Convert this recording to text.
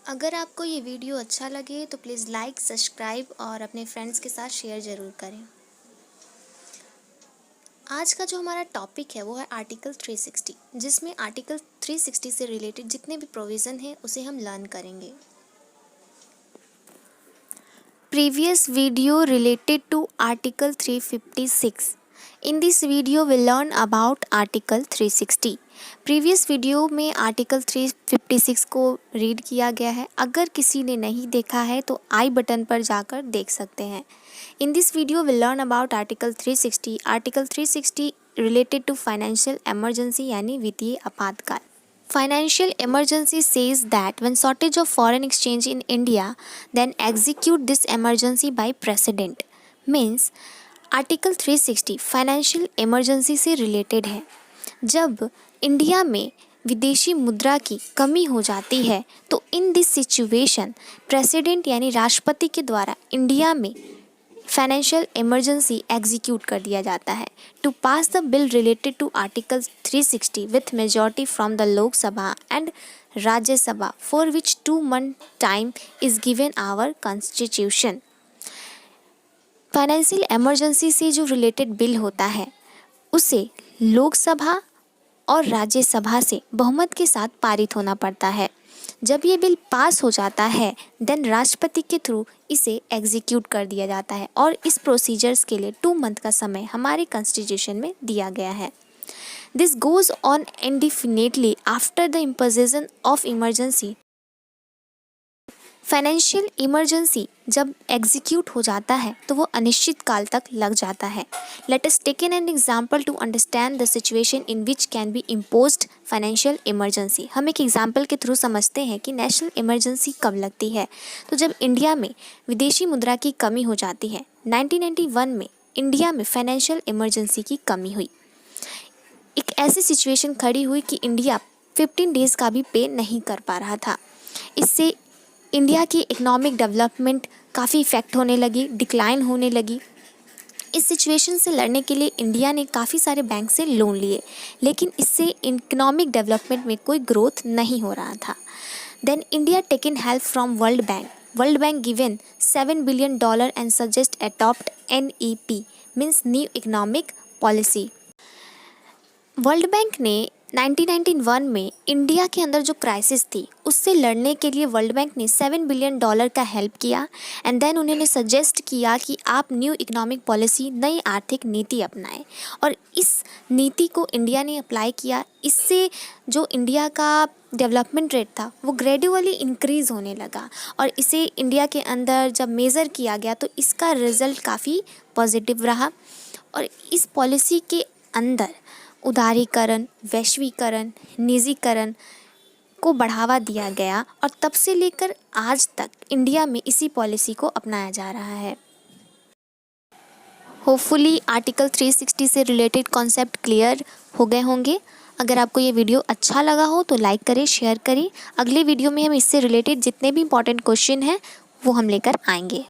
अगर आपको ये वीडियो अच्छा लगे तो प्लीज़ लाइक, सब्सक्राइब और अपने फ्रेंड्स के साथ शेयर ज़रूर करें। आज का जो हमारा टॉपिक है वो है आर्टिकल 360, जिसमें आर्टिकल 360 से रिलेटेड जितने भी प्रोविज़न हैं उसे हम लर्न करेंगे। Previous video related to Article 356. In this video we learn about Article 360. Previous video में आर्टिकल 356 को रीड किया गया है। अगर किसी ने नहीं देखा है तो आई बटन पर जाकर देख सकते हैं। In this video we learn about article 360. Article 360 related to financial emergency यानी वित्तीय आपातकाल। Financial emergency says that when shortage of foreign exchange in India, then execute this emergency by President. Means Article 360 financial emergency से related है। जब India में विदेशी मुद्रा की कमी हो जाती है तो इन दिस सिचुएशन प्रेसिडेंट यानी राष्ट्रपति के द्वारा इंडिया में फाइनेंशियल इमरजेंसी एग्जीक्यूट कर दिया जाता है to pass the bill related to article 360 with majority from the Lok Sabha and Rajya Sabha for which 2 month time is given our constitution. Financial emergency से जो रिलेटेड बिल होता है उसे लोकसभा और राज्यसभा से बहुमत के साथ पारित होना पड़ता है। जब ये बिल पास हो जाता है देन राष्ट्रपति के थ्रू इसे एग्जीक्यूट कर दिया जाता है और इस प्रोसीजर्स के लिए 2 month का समय हमारे कॉन्स्टिट्यूशन में दिया गया है। This goes on indefinitely after the imposition of emergency. Financial emergency जब एग्जीक्यूट हो जाता है तो वो अनिश्चित काल तक लग जाता है। Let us take an example to understand the situation in which can be imposed financial emergency. हम एक एग्जाम्पल के थ्रू समझते हैं कि नेशनल इमरजेंसी कब लगती है। तो जब इंडिया में विदेशी मुद्रा की कमी हो जाती है। 1991 में इंडिया में फाइनेंशियल इमरजेंसी की कमी हुई। एक ऐसी सिचुएशन खड़ी हुई कि इंडिया 15 डेज़ का भी पे नहीं कर पा रहा था। इससे इंडिया की इकोनॉमिक डेवलपमेंट काफ़ी इफ़ेक्ट होने लगी, डिक्लाइन होने लगी। इस सिचुएशन से लड़ने के लिए इंडिया ने काफ़ी सारे बैंक से लोन लिए, लेकिन इससे इकोनॉमिक डेवलपमेंट में कोई ग्रोथ नहीं हो रहा था। Then India taken help from World Bank. World Bank given $7 billion and suggest adopt NEP means new economic policy. World Bank ने 1991 में इंडिया के अंदर जो क्राइसिस थी उससे लड़ने के लिए वर्ल्ड बैंक ने $7 billion का हेल्प किया एंड देन उन्होंने सजेस्ट किया कि आप न्यू इकोनॉमिक पॉलिसी नई आर्थिक नीति अपनाएं और इस नीति को इंडिया ने अप्लाई किया। इससे जो इंडिया का डेवलपमेंट रेट था वो ग्रेजुअली इंक्रीज़ होने लगा और इसे इंडिया के अंदर जब मेज़र किया गया तो इसका रिज़ल्ट काफ़ी पॉजिटिव रहा और इस पॉलिसी के अंदर उदारीकरण, वैश्वीकरण, निजीकरण को बढ़ावा दिया गया और तब से लेकर आज तक इंडिया में इसी पॉलिसी को अपनाया जा रहा है। होपफुली आर्टिकल 360 से रिलेटेड कॉन्सेप्ट क्लियर हो गए होंगे। अगर आपको ये वीडियो अच्छा लगा हो तो लाइक करें, शेयर करें। अगले वीडियो में हम इससे रिलेटेड जितने भी इंपॉर्टेंट क्वेश्चन हैं वो हम लेकर आएंगे।